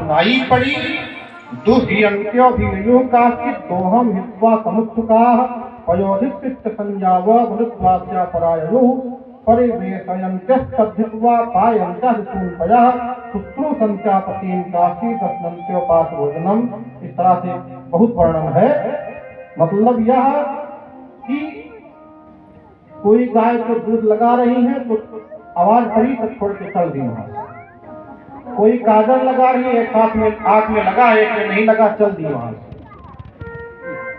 सुनाई पड़ी। दुह्यन्त्योभिनयो काश्चित् दोहम हित्वा समुत्सुकाः पयोधिष्ठित संजाव मनुष्वास्या पराययुः परिवेशयन्त्यः तद्धित्वा पायन्तः ऋषून्पयः शुश्रूषन्त्या पतिं काशी दर्शनन्त्योपासभोजनम्। इस तरह से बहुत वर्णन है। मतलब यह कि कोई गाय को दूध लगा रही है तो आवाज पड़ी तो छोड़ के चल दी वहां। कोई काजल लगा रही है, एक हाथ में आंख में लगा, एक में नहीं लगा, चल दी वहां।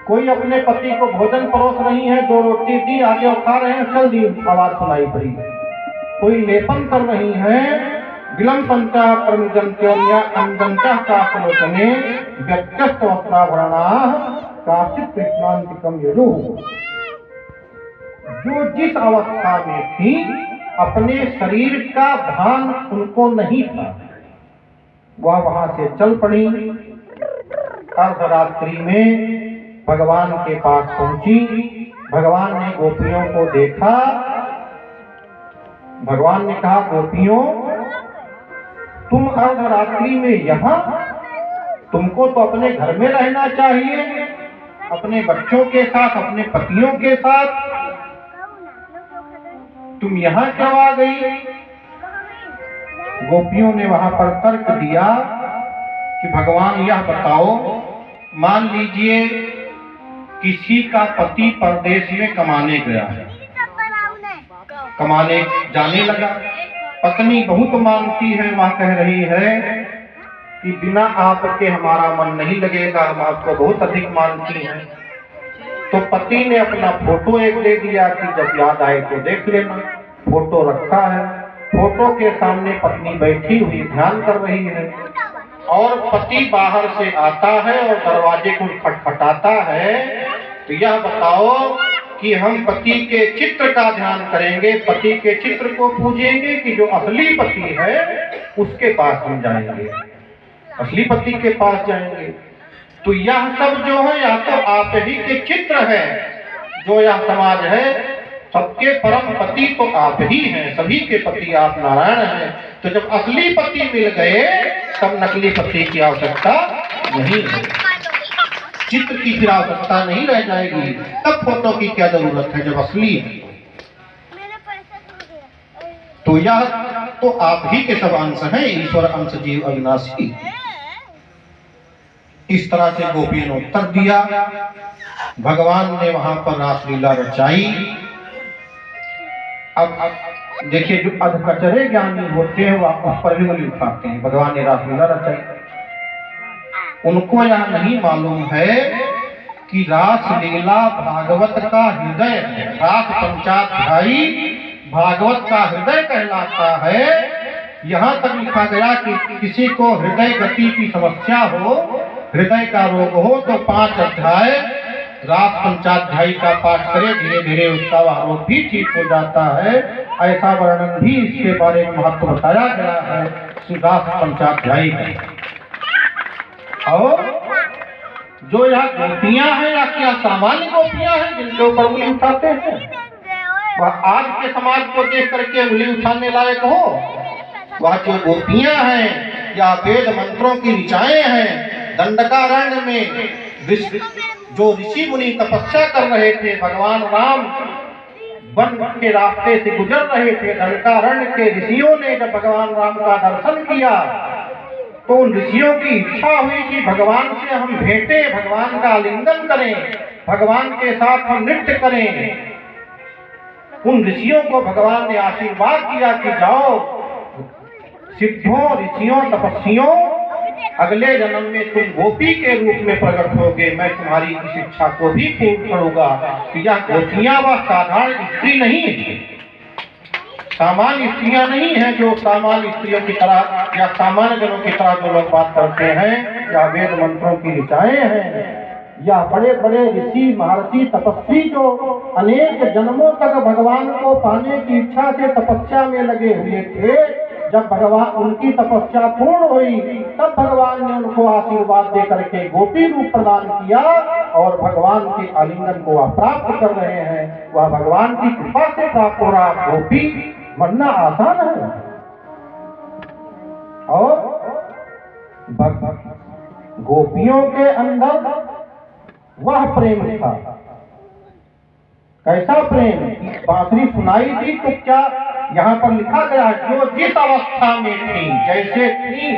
कोई अपने पति को भोजन परोस रही है, 2 रोटी दी, आगे वो खा रहे हैं, चल दी, आवाज सुनाई पड़ी। कोई लेपन कर रही है, विलम पंचा परमजंत्योन्या अंजंचा काशलोचने व्यत्यस्त वस्त्राभरणाः काचित् कृष्णांतिकम यजुः। जो जिस अवस्था में थी अपने शरीर का भान उनको नहीं था, वह वहां से चल पड़ी। अर्धरात्रि में भगवान के पास पहुंची। भगवान ने गोपियों को देखा। भगवान ने कहा, गोपियों तुम अर्धरात्रि में यहाँ, तुमको तो अपने घर में रहना चाहिए, अपने बच्चों के साथ, अपने पतियों के साथ, तुम यहाँ क्यों आ गई? गोपियों ने वहां पर तर्क दिया कि भगवान यह बताओ, मान लीजिए किसी का पति परदेश में कमाने गया है, कमाने जाने लगा, पत्नी बहुत मानती है, वह कह रही है कि बिना आपके हमारा मन नहीं लगेगा, हम आपको बहुत अधिक मानती हैं। तो पति ने अपना फोटो एक दे दिया कि जब याद आए तो देख लेना। फोटो रखा है, फोटो के सामने पत्नी बैठी हुई ध्यान कर रही है और पति बाहर से आता है और दरवाजे को खटखटाता है। तो यह बताओ कि हम पति के चित्र का ध्यान करेंगे, पति के चित्र को पूजेंगे कि जो असली पति है उसके पास हम जाएंगे, असली पति के पास जाएंगे। तो यह सब जो है या तो आप ही के चित्र है, जो यह समाज है, सबके परम पति तो आप ही हैं, सभी के पति आप नारायण हैं। तो जब असली पति मिल गए तब नकली पति की आवश्यकता नहीं है, चित्र की फिर आवश्यकता नहीं रह जाएगी, तब फोटो की क्या जरूरत है जब असली है। तो यह तो आप ही के सब अंश हैं, ईश्वर अंश जीव अविनाशी। इस तरह से गोपियों ने उत्तर दिया। भगवान ने वहां पर रासलीला रचाई। अब देखिए, जो अधकचरे ज्ञानी होते हैं वह उस पर भी उंगली उठाते हैं। भगवान ने रासलीला रचाई, उनको यह नहीं मालूम है कि रासलीला भागवत का हृदय है। रास पंचाध्यायी भागवत का हृदय कहलाता है। यहाँ तक लिखा गया कि किसी को हृदय गति की समस्या हो, हृदय का रोग हो, तो 5 अध्याय रास पंचाध्यायी का पाठ करे, धीरे धीरे उसका वह रोग भी ठीक हो जाता है। ऐसा वर्णन भी इसके बारे में महत्व बताया गया है रास पंचाध्यायी का। और जो यह गोपियां हैं या क्या सामान्य गोपियां हैं जिनके ऊपर उंगली उठाते हैं, वह आज के समाज को देख करके उंगली उठाने लायक हो? वह जो गोपियां हैं या वेद मंत्रों की ऋचाएं हैं, दंडकारण्य में जो ऋषि मुनि तपस्या कर रहे थे, भगवान राम वन के रास्ते से गुजर रहे थे, दंडकारण्य के ऋषियों ने जब भगवान राम का दर्शन किया तो उन ऋषियों की इच्छा हुई कि भगवान से हम भेंटे, भगवान का आलिंगन करें, भगवान के साथ हम नृत्य करें। उन ऋषियों को भगवान ने आशीर्वाद दिया कि जाओ सिद्धों, ऋषियों, तपस्वियों, अगले जन्म में तुम गोपी के रूप में प्रकट होगे, मैं तुम्हारी इस इच्छा को भी पूर्ण करूंगा। यह गोपियां वह साधारण स्त्री नहीं है, सामान्य स्त्रियां नहीं है जो सामान्य स्त्रियों की तरह या सामान्य जनों की तरह जो लोग बात करते हैं, या वेद मंत्रों की ऋचाएं हैं, या बड़े बड़े ऋषि महर्षि तपस्वी जो अनेक जन्मों तक भगवान को पाने की इच्छा से तपस्या में लगे हुए थे। जब भगवान उनकी तपस्या पूर्ण हुई तब भगवान ने उनको आशीर्वाद दे करके गोपी रूप प्रदान किया और भगवान के आलिंगन को वह प्राप्त कर रहे हैं। वह भगवान की कृपा से प्राप्त हो रहा। गोपी बनना आसान है। और गोपियों के अंदर वह प्रेम था। कैसा प्रेम? बांसुरी सुनाई थी तो क्या यहाँ पर लिखा गया, जो जिस अवस्था में थी जैसे थी।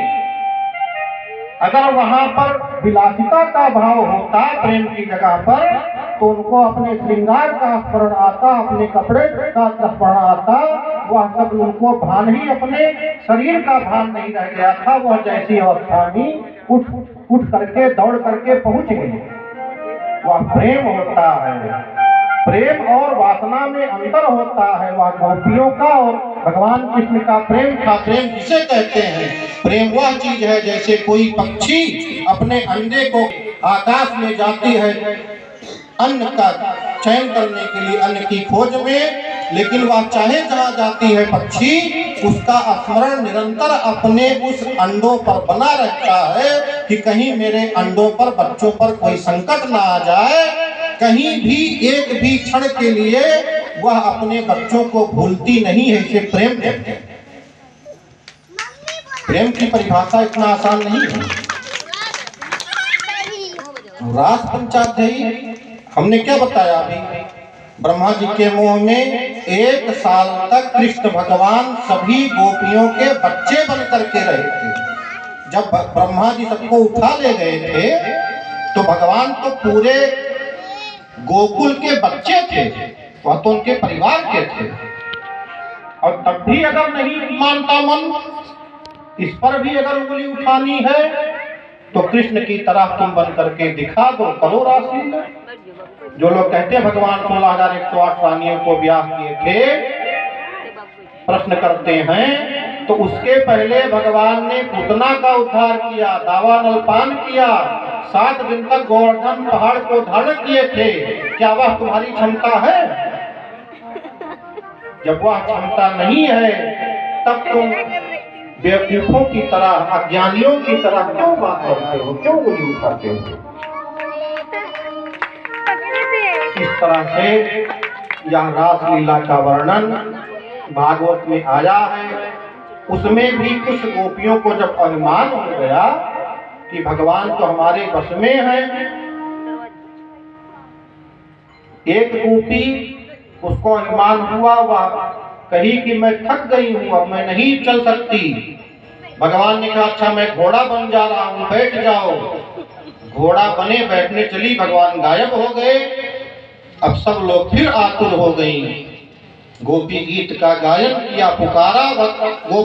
अगर वहां पर विलासिता का भाव होता प्रेम की जगह पर, तो उनको अपने श्रृंगार का स्मरण आता, अपने कपड़े का स्मरण आता, वह सब उनको भान ही अपने शरीर का भान नहीं रह गया था। वह जैसी अवस्था में उठ करके दौड़ करके पहुंच गई। वह प्रेम होता है। प्रेम और वासना में अंतर होता है। वह गोपियों का और भगवान कृष्ण का प्रेम था। प्रेम किसे कहते हैं? प्रेम वह चीज है जैसे कोई पक्षी अपने अंडे को आकाश में जाती है अन्न का चयन करने के लिए, अन्न की खोज में, लेकिन वह चाहे जहाँ जाती है पक्षी, उसका स्मरण निरंतर अपने उस अंडों पर बना रहता है कि कहीं मेरे अंडों पर, बच्चों पर कोई संकट ना आ जाए। कहीं भी एक भी क्षण के लिए वह अपने बच्चों को भूलती नहीं है। इसे प्रेम कहते हैं। प्रेम की परिभाषा इतना आसान नहीं है। रास पंचाध्यायी हमने क्या बताया अभी? ब्रह्मा जी के मुंह में 1 साल तक कृष्ण भगवान सभी गोपियों के बच्चे बन करके रहे थे। जब ब्रह्मा जी सबको उठा ले गए थे तो भगवान तो पूरे गोकुल के बच्चे थे, वह तो उनके परिवार के थे। और तब भी अगर नहीं मानता मन, इस पर भी अगर उंगली उठानी है तो कृष्ण की तरह तुम बन करके दिखा दो, करो रासलीला। जो लोग कहते हैं भगवान 16,108 रानियों को ब्याह किए थे, प्रश्न करते हैं तो उसके पहले भगवान ने पूतना का उद्धार किया, दावानल पान किया, 7 दिन तक गोवर्धन पहाड़ को धारण किए थे। क्या वह तुम्हारी क्षमता है? जब वह क्षमता नहीं है तब तुम बेवकूफों की तरह, अज्ञानियों की तरह क्यों बात करते हो, क्यों उंगली उठाते हो? इस तरह से यह रासलीला का वर्णन भागवत में आया है। उसमें भी कुछ गोपियों को जब अनुमान हो गया कि भगवान तो हमारे वश में है, एक गोपी उसको अनुमान हुआ, वह कही कि मैं थक गई हूं, अब मैं नहीं चल सकती। भगवान ने कहा अच्छा मैं घोड़ा बन जा रहा हूं, बैठ जाओ। घोड़ा बने, बैठने चली, भगवान गायब हो गए। अब सब लोग फिर आतुर हो गई। गोपी गीत का गायन किया, पुकारा।